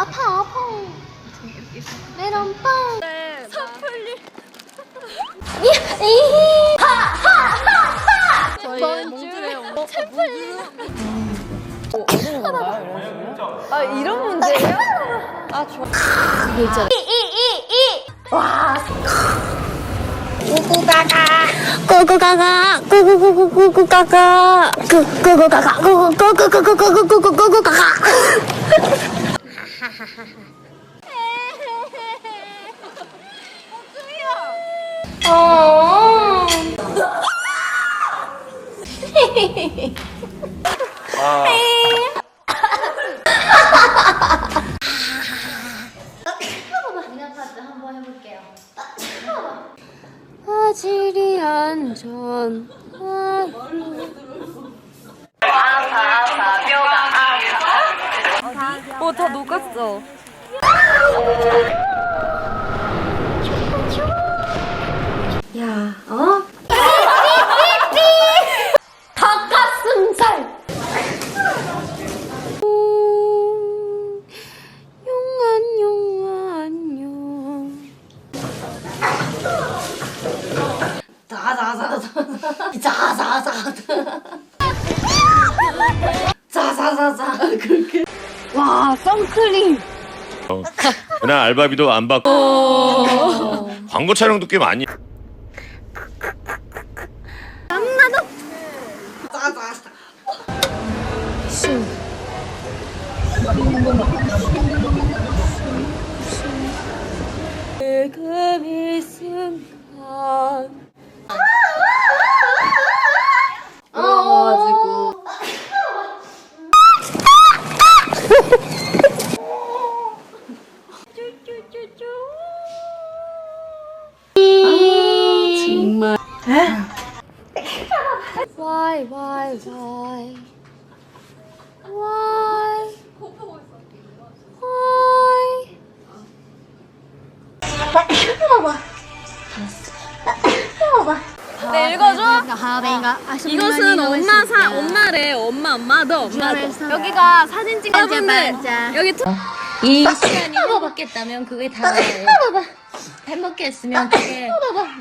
아파. 메론빵. 선풀리. 하하하하. 저희 몽주에 온 거. 챔플리. 어려운 건가요? 아 이런 문제예요? 아 좋아. 진짜. 와. 꾸꾸가가. 꾸꾸가가. 꾸꾸꾸꾸꾸꾸가가. 꾸꾸가가. 꾸꾸꾸꾸꾸꾸꾸꾸가가. 어. 미나파트 한번 해볼게요. 화질이 안전. 다 녹았어. 야, 어? 닭가슴살. 용안. 자자자자 그렇게. 와, 선크림. 그날 알바비도 안 받고 광고 촬영도 꽤 많이. 지금 이 순간 가지고. 정말. Why? 네 읽어줘. 이것은 엄마래. 엄마 너 엄마도. 여기가 사진 찍는 여러분들 여기 이 시간이 행복했다면 그게 다예요. 행복했으면 그게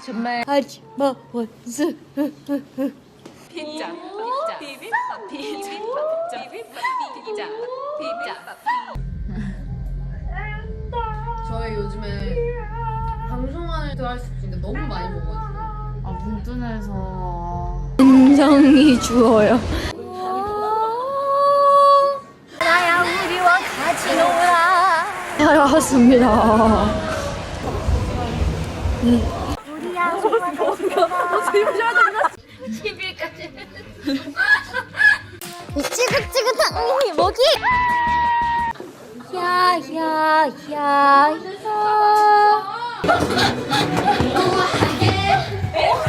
정말 하지마 원수. 저희 요즘에 방송할 때 할 수 있는데 너무 많이 먹어가지고. 아 문tun에서. 인정이 주어요. 나야 우리와 같이 놀아. 알았습니다. 우리야 우리와 같이 지긋지긋한 모기. 야야야야.